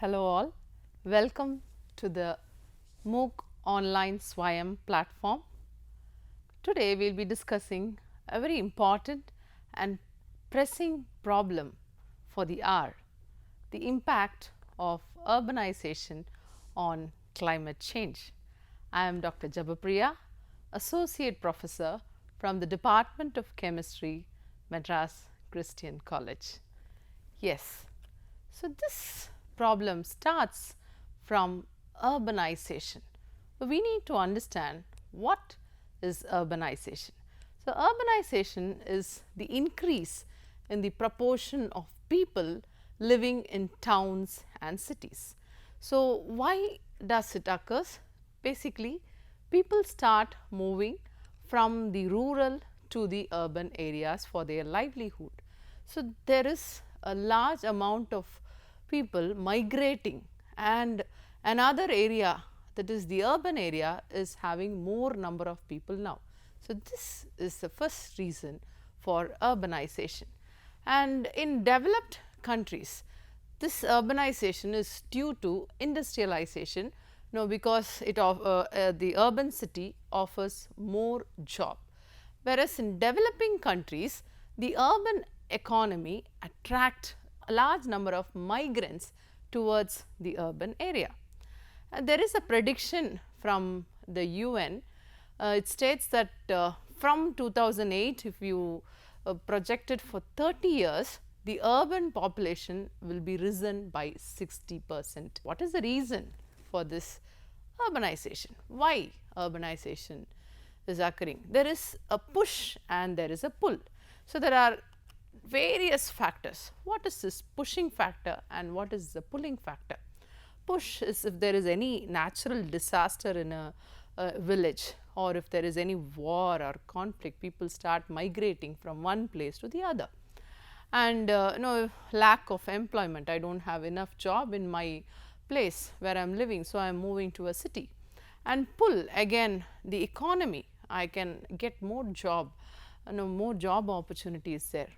Hello all, welcome to the MOOC online SWAYAM platform. Today we will be discussing a very important and pressing problem for the hour, the impact of urbanization on climate change. I am Dr. Jabapriya, Associate Professor from the Department of Chemistry, Madras Christian College. Yes, so this problem starts from urbanization. We need to understand what is urbanization. So, urbanization is the increase in the proportion of people living in towns and cities. So, why does it occurs? Basically, people start moving from the rural to the urban areas for their livelihood. So, there is a large amount of people migrating, and another area, that is the urban area, is having more number of people now. So, this is the first reason for urbanization. And in developed countries, this urbanization is due to industrialization, because the urban city offers more job, whereas in developing countries the urban economy attract a large number of migrants towards the urban area. There is a prediction from the UN. It states that from 2008, if you project it for 30 years, the urban population will be risen by 60%. What is the reason for this urbanization? Why urbanization is occurring? There is a push and there is a pull. So, there are various factors. What is this pushing factor and what is the pulling factor? Push is if there is any natural disaster in a village, or if there is any war or conflict, people start migrating from one place to the other. And lack of employment, I do not have enough job in my place where I am living, so I am moving to a city. And pull, again the economy, I can get more job, more job opportunities there.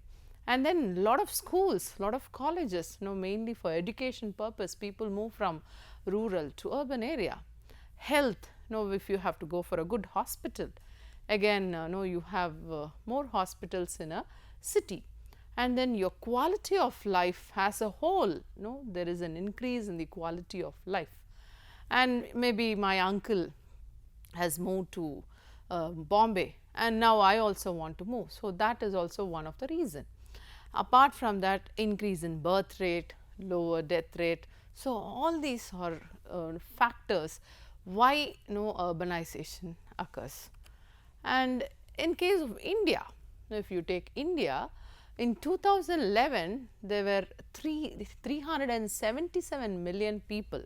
And then lot of schools, lot of colleges, mainly for education purpose, people move from rural to urban area. Health, if you have to go for a good hospital, again you have more hospitals in a city. And then your quality of life as a whole, there is an increase in the quality of life. And maybe my uncle has moved to Bombay, and now I also want to move. So, that is also one of the reason. Apart from that, increase in birth rate, lower death rate. So, all these are factors why urbanization occurs. And in case of India, if you take India, in 2011 there were 377 million people,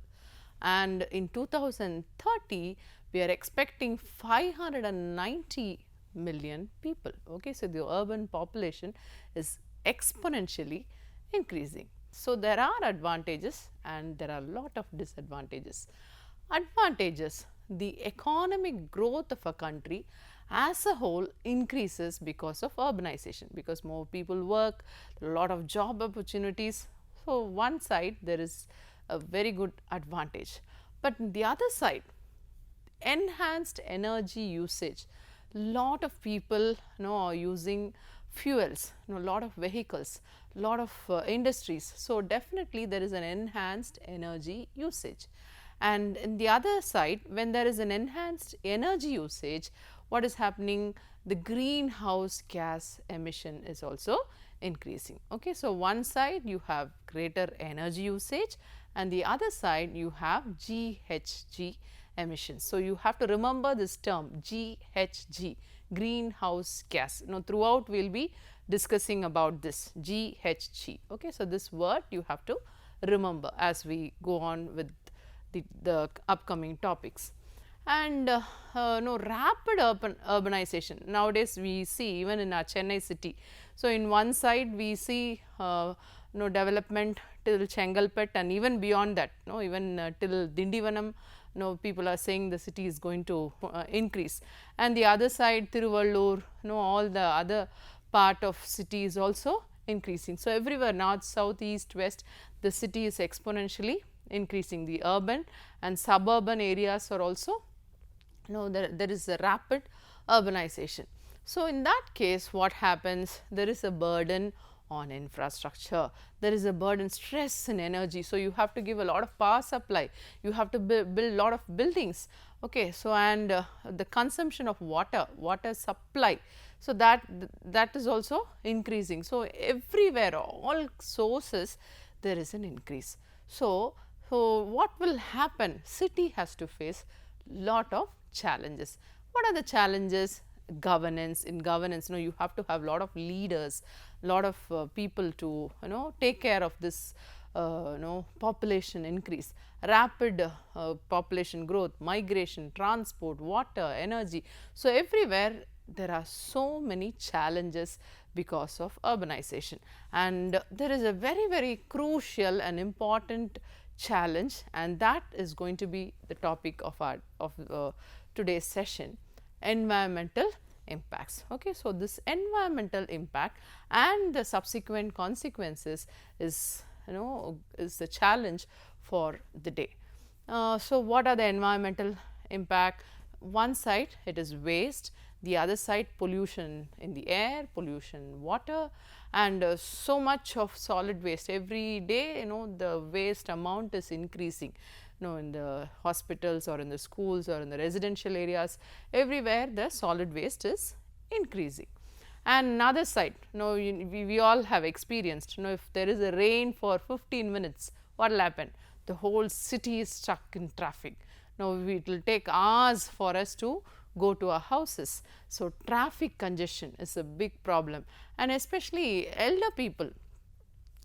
and in 2030 we are expecting 590 million people. Okay, so the urban population is exponentially increasing. So, there are advantages and there are a lot of disadvantages. Advantages: the economic growth of a country as a whole increases because of urbanization, because more people work, a lot of job opportunities. So, one side there is a very good advantage, but the other side, enhanced energy usage. Lot of people are using fuels, lot of vehicles, lot of industries. So, definitely there is an enhanced energy usage. And in the other side, when there is an enhanced energy usage, what is happening? The greenhouse gas emission is also increasing. Okay. So, one side you have greater energy usage and the other side you have GHG emissions. So, you have to remember this term GHG, greenhouse gas. Throughout we will be discussing about this GHG. Okay. So, this word you have to remember as we go on with the upcoming topics. And rapid urbanization, nowadays we see even in our Chennai city. So, in one side we see development till Chengalpet, and even beyond that, even till Dindivanam, people are saying the city is going to increase, and the other side Tiruvallur, all the other part of city is also increasing. So, everywhere north, south, east, west, the city is exponentially increasing. The urban and suburban areas are also, there is a rapid urbanization. So, in that case what happens, there is a burden on infrastructure, there is a burden, stress and energy. So, you have to give a lot of power supply, you have to build a lot of buildings. Okay. So, and the consumption of water supply, so that is also increasing. So, everywhere, all sources, there is an increase. So what will happen? City has to face lot of challenges. What are the challenges? Governance. In governance, you have to have lot of leaders, lot of people to take care of this population increase, rapid population growth, migration, transport, water, energy. So everywhere there are so many challenges because of urbanization, and there is a very crucial and important challenge, and that is going to be the topic of our today's session: environmental impacts. Okay. So, this environmental impact and the subsequent consequences is is the challenge for the day. So, what are the environmental impact? One side it is waste, the other side pollution in the air, pollution in water, and so much of solid waste. Every day the waste amount is increasing, in the hospitals or in the schools or in the residential areas, everywhere the solid waste is increasing. And another side, we all have experienced, if there is a rain for 15 minutes, what will happen? The whole city is stuck in traffic. Now, it will take hours for us to go to our houses. So, traffic congestion is a big problem, and especially elder people,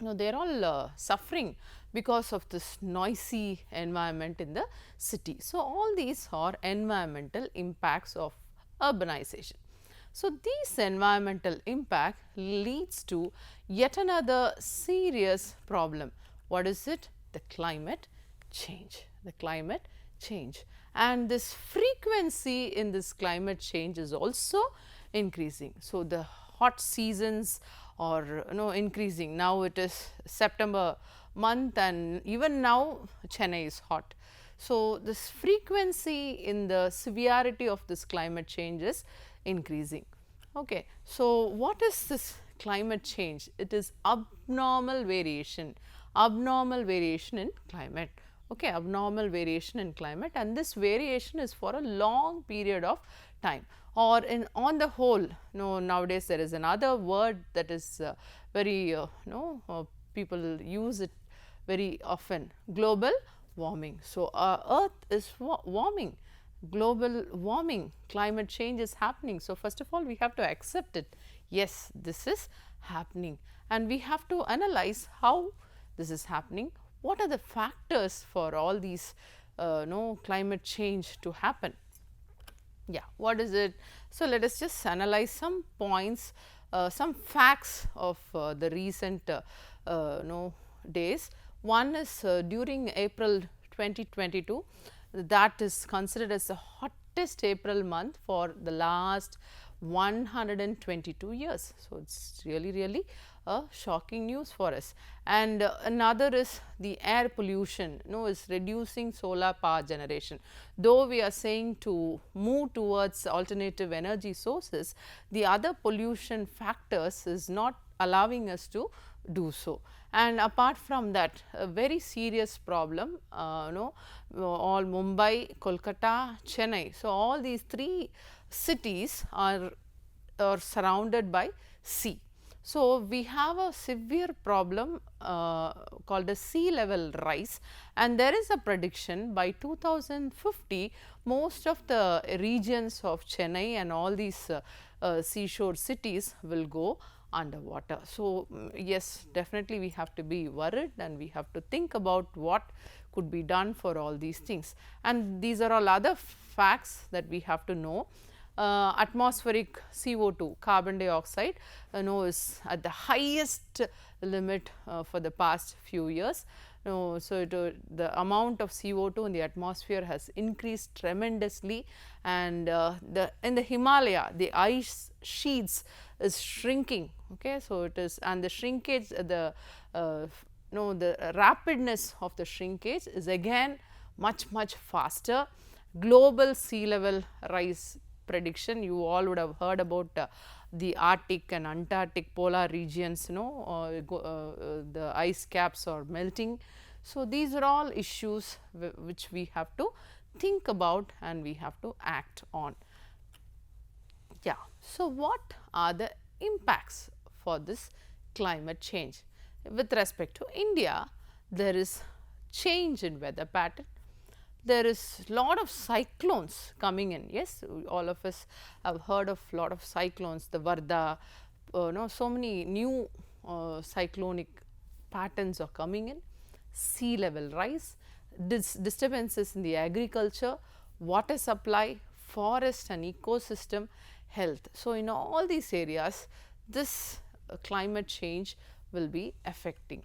they are all suffering because of this noisy environment in the city. So, all these are environmental impacts of urbanization. So, these environmental impact leads to yet another serious problem. What is it? The climate change. The climate change, and this frequency in this climate change is also increasing. So, the hot seasons are increasing. Now, it is September month, and even now Chennai is hot. So, this frequency in the severity of this climate change is increasing. Okay. So, what is this climate change? It is abnormal variation in climate. Okay, abnormal variation in climate, and this variation is for a long period of time, or on the whole. Nowadays there is another word that is very people use it very often: global warming. So, earth is warming, global warming, climate change is happening. So, first of all we have to accept it. Yes, this is happening, and we have to analyze how this is happening. What are the factors for all these climate change to happen? Yeah, what is it? So, let us just analyze some points, some facts of the recent days. One is during April 2022, that is considered as the hottest April month for the last 122 years. So, it is really a shocking news for us. And another is the air pollution is reducing solar power generation. Though we are saying to move towards alternative energy sources, the other pollution factors is not allowing us to do so. And apart from that, a very serious problem, all Mumbai, Kolkata, Chennai. So, all these three cities are surrounded by sea. So, we have a severe problem called a sea level rise, and there is a prediction by 2050 most of the regions of Chennai and all these seashore cities will go underwater. So, yes, definitely we have to be worried, and we have to think about what could be done for all these things. And these are all other facts that we have to know. Atmospheric CO2, carbon dioxide, is at the highest limit for the past few years. So, the amount of CO2 in the atmosphere has increased tremendously, and in the Himalaya, the ice sheets is shrinking. Okay. So, it is, and the shrinkage, the no, the rapidness of the shrinkage is again much faster. Global sea level rise prediction, you all would have heard about the Arctic and Antarctic polar regions, the ice caps are melting. So, these are all issues which we have to think about and we have to act on. Yeah. So, what are the impacts for this climate change? With respect to India, there is change in weather pattern. There is lot of cyclones coming in. Yes, all of us have heard of lot of cyclones, the Varda, so many new cyclonic patterns are coming in. Sea level rise, disturbances in the agriculture, water supply, forest and ecosystem health. So, in all these areas, this climate change will be affecting.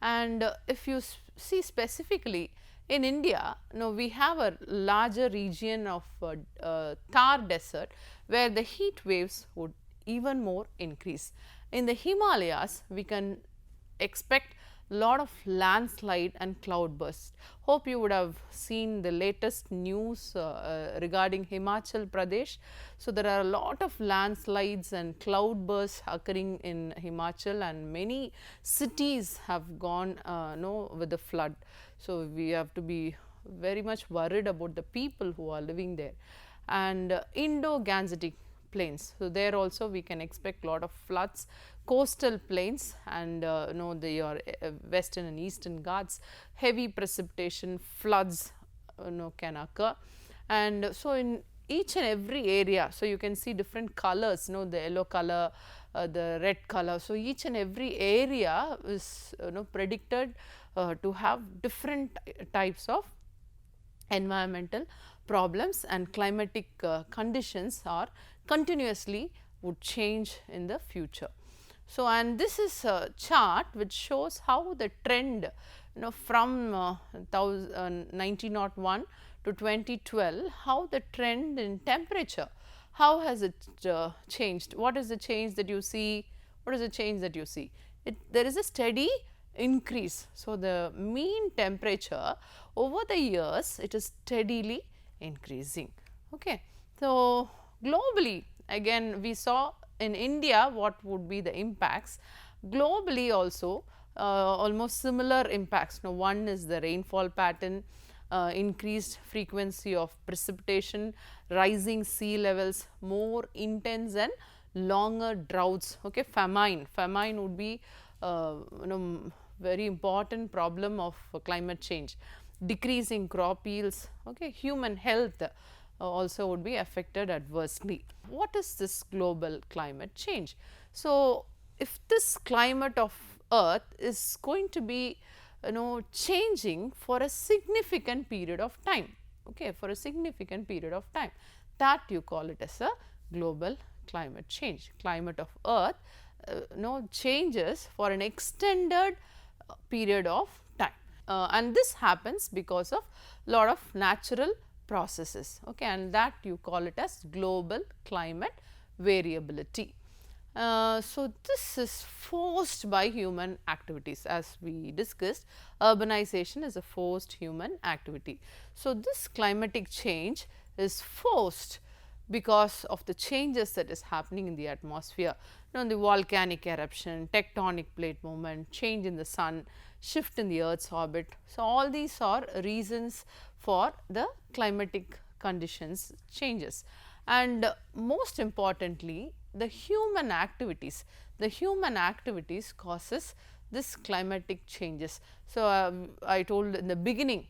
And if you see specifically in India, we have a larger region of Thar desert where the heat waves would even more increase. In the Himalayas, we can expect lot of landslide and cloud bursts. Hope you would have seen the latest news regarding Himachal Pradesh. So, there are a lot of landslides and cloud bursts occurring in Himachal, and many cities have gone with the flood. So, we have to be very much worried about the people who are living there. And Indo-Gangetic plains. So, there also we can expect lot of floods, coastal plains and the western and eastern Ghats, heavy precipitation, floods can occur. And so, in each and every area, so you can see different colors, the yellow color, the red color. So, each and every area is predicted to have different types of environmental problems, and climatic conditions are continuously would change in the future. So, and this is a chart which shows how the trend from 1901 to 2012, how the trend in temperature, how has it changed, what is the change that you see, what is the change that you see? There is a steady increase. So, the mean temperature over the years, it is steadily increasing. Okay. So, globally again we saw in India what would be the impacts. Globally also almost similar impacts. Now, one is the rainfall pattern, increased frequency of precipitation, rising sea levels, more intense and longer droughts. Okay. Famine would be very important problem of climate change. Decreasing crop yields, okay. Human health also would be affected adversely. What is this global climate change? So, if this climate of earth is going to be changing for a significant period of time, okay, for a significant period of time, that you call it as a global climate change. Climate of earth changes for an extended period of time, and this happens because of lot of natural processes, okay, and that you call it as global climate variability. So, this is forced by human activities, as we discussed. Urbanization is a forced human activity. So, this climatic change is forced because of the changes that is happening in the atmosphere, the volcanic eruption, tectonic plate movement, change in the sun, shift in the earth's orbit. So, all these are reasons for the climatic conditions changes, and most importantly the human activities causes this climatic changes. So, I told in the beginning,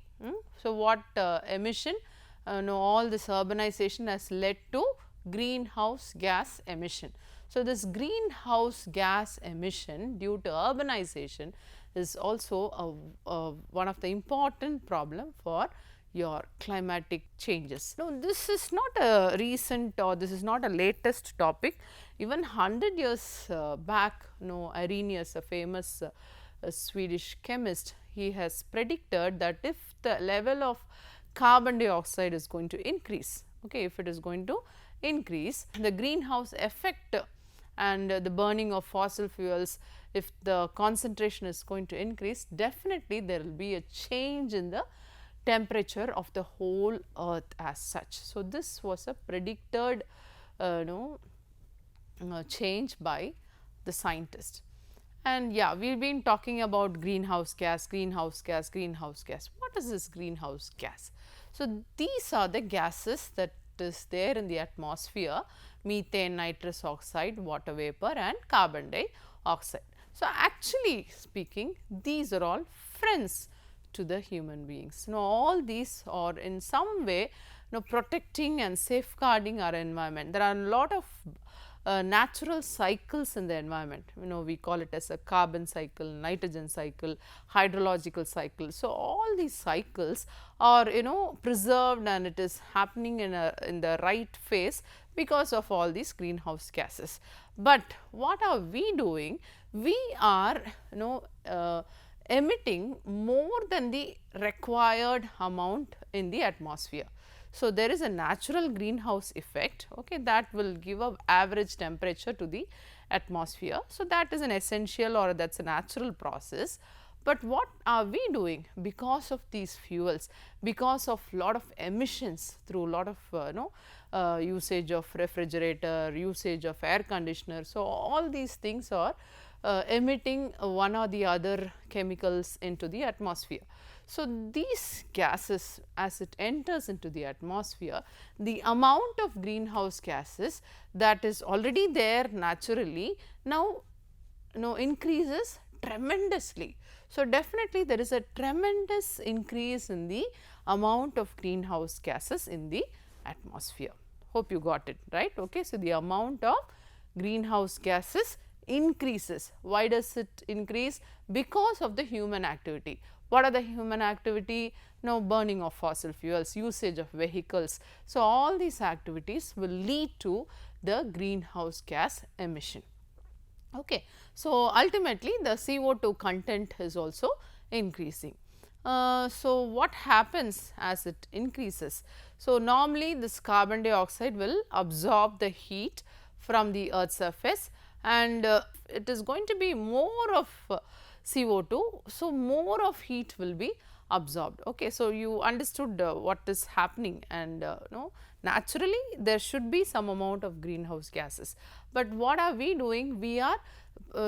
so what emission, all this urbanization has led to greenhouse gas emission. So, this greenhouse gas emission due to urbanization is also one of the important problem for your climatic changes. Now, this is not a recent or this is not a latest topic. Even 100 years back, Arrhenius, a famous Swedish chemist, he has predicted that if the level of carbon dioxide is going to increase, okay, if it is going to increase, the greenhouse effect and the burning of fossil fuels if the concentration is going to increase, definitely there will be a change in the temperature of the whole earth as such. So, this was a predicted change by the scientist. And yeah, we have been talking about greenhouse gas, greenhouse gas, greenhouse gas. What is this greenhouse gas? So, these are the gases that is there in the atmosphere: methane, nitrous oxide, water vapor and carbon dioxide. So, actually speaking, these are all friends to the human beings. Now, all these are in some way protecting and safeguarding our environment. There are a lot of natural cycles in the environment. We call it as a carbon cycle, nitrogen cycle, hydrological cycle. So, all these cycles are preserved, and it is happening in the right phase because of all these greenhouse gases. But what are we doing? We are emitting more than the required amount in the atmosphere. So, there is a natural greenhouse effect, okay, that will give a average temperature to the atmosphere. So, that is an essential, or that is a natural process. But what are we doing? Because of these fuels, because of lot of emissions through lot of usage of refrigerator, usage of air conditioner. So, all these things are emitting one or the other chemicals into the atmosphere. So, these gases, as it enters into the atmosphere, the amount of greenhouse gases that is already there naturally now increases tremendously. So, definitely there is a tremendous increase in the amount of greenhouse gases in the atmosphere. Hope you got it right. Okay. So, the amount of greenhouse gases increases. Why does it increase? Because of the human activity. What are the human activity? Burning of fossil fuels, usage of vehicles. So, all these activities will lead to the greenhouse gas emission. Okay. So, ultimately the CO2 content is also increasing. So, what happens as it increases? So, normally this carbon dioxide will absorb the heat from the earth's surface, and it is going to be more of CO2. So, more of heat will be absorbed. Okay. So, you understood what is happening, and naturally there should be some amount of greenhouse gases. But what are we doing? We are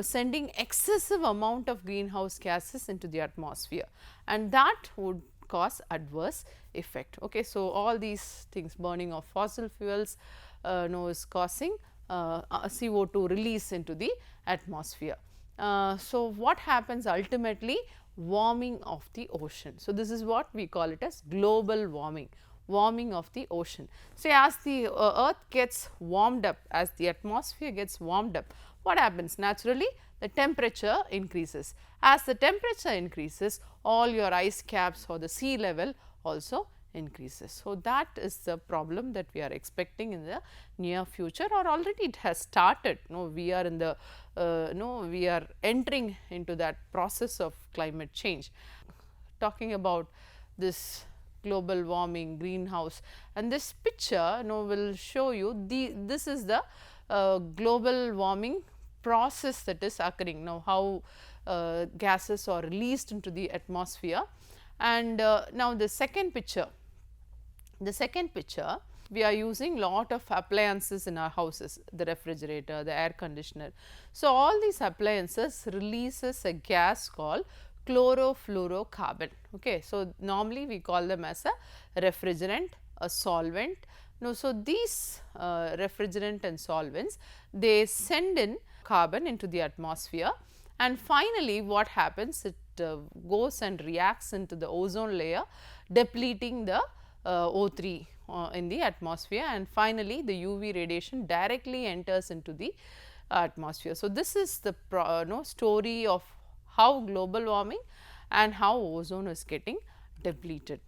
sending excessive amount of greenhouse gases into the atmosphere, and that would cause adverse effect. Okay. So, all these things, burning of fossil fuels is causing CO2 release into the atmosphere. So, what happens ultimately? Warming of the ocean. So, this is what we call it as global warming, warming of the ocean. So, as the earth gets warmed up, as the atmosphere gets warmed up, what happens? Naturally, the temperature increases. As the temperature increases, all your ice caps or the sea level also increases. So, that is the problem that we are expecting in the near future, or already it has started. We are in the we are entering into that process of climate change. Talking about this global warming, greenhouse, and this picture will show you this is the global warming process that is occurring now, how gases are released into the atmosphere. And now the second picture, we are using lot of appliances in our houses, the refrigerator, the air conditioner. So, all these appliances releases a gas called chlorofluorocarbon. Okay. So, normally we call them as a refrigerant, a solvent. So, these refrigerant and solvents, they send in carbon into the atmosphere, and finally what happens? It goes and reacts into the ozone layer, depleting the O3 in the atmosphere, and finally the UV radiation directly enters into the atmosphere. So, this is the story of how global warming and how ozone is getting depleted.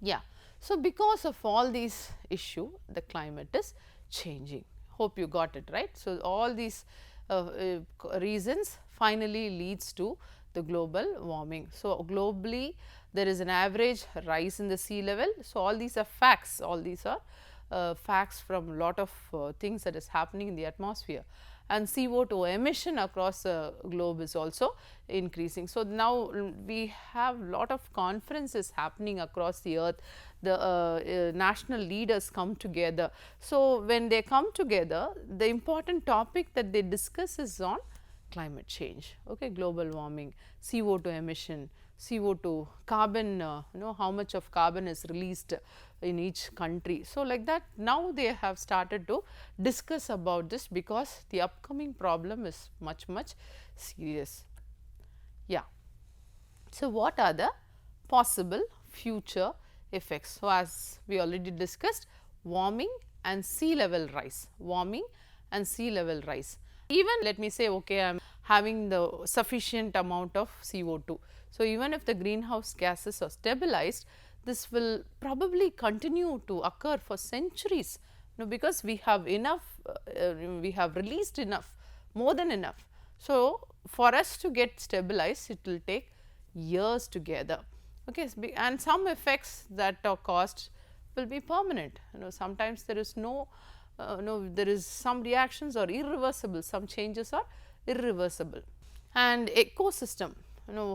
Yeah. So, because of all these issue, the climate is changing. Hope you got it right. So, all these reasons finally leads to the global warming. So, globally there is an average rise in the sea level. So, all these are facts, all these are facts from lot of things that is happening in the atmosphere, and CO2 emission across the globe is also increasing. So, now we have lot of conferences happening across the earth, the national leaders come together. So, when they come together, the important topic that they discuss is on climate change, okay, global warming, CO2 emission, CO2, carbon, how much of carbon is released in each country. So, like that now they have started to discuss about this, because the upcoming problem is much serious. Yeah. So, what are the possible future effects? So, as we already discussed, warming and sea level rise, warming and sea level rise. Even let me say, okay, I am having the sufficient amount of CO2. So, even if the greenhouse gases are stabilized, this will probably continue to occur for centuries, because we have enough, we have released enough, more than enough. So, for us to get stabilized, it will take years together, okay, and some effects that are caused will be permanent. Sometimes there is there is some reactions are irreversible, some changes are irreversible. And ecosystem,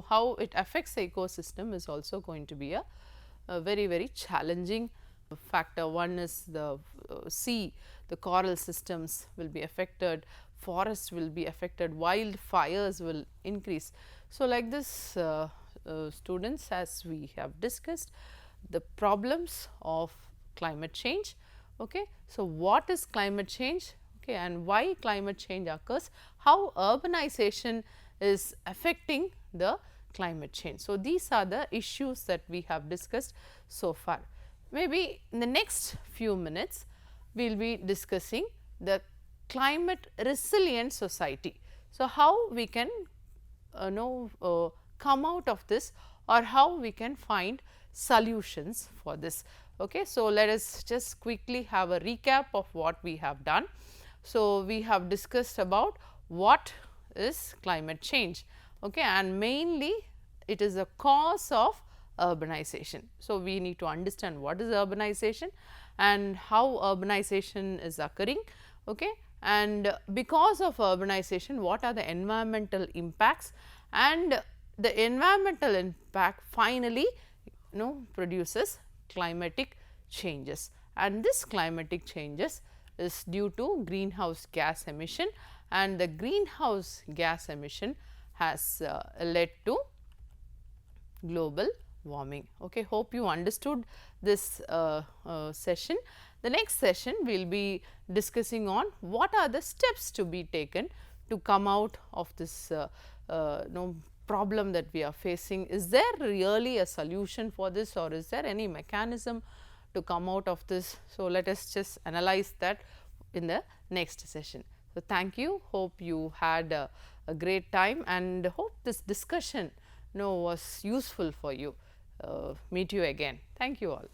how it affects the ecosystem is also going to be a very challenging factor. One is the sea, the coral systems will be affected, forests will be affected, wildfires will increase. So, like this students, as we have discussed the problems of climate change. Okay. So, what is climate change, okay, and why climate change occurs, how urbanization is affecting the climate change. So, these are the issues that we have discussed so far. Maybe in the next few minutes, we will be discussing the climate resilient society. So, how we can come out of this, or how we can find solutions for this. Okay. So, let us just quickly have a recap of what we have done. So, we have discussed about what is climate change, okay, and mainly it is a cause of urbanization. So, we need to understand what is urbanization and how urbanization is occurring, okay, and because of urbanization what are the environmental impacts, and the environmental impact finally produces climatic changes, and this climatic changes is due to greenhouse gas emission, and the greenhouse gas emission has led to global warming. Okay. Hope you understood this session. The next session we will be discussing on what are the steps to be taken to come out of this problem that we are facing. Is there really a solution for this, or is there any mechanism to come out of this? So, let us just analyze that in the next session. So, thank you. Hope you had a great time, and hope this discussion was useful for you. Meet you again. Thank you all.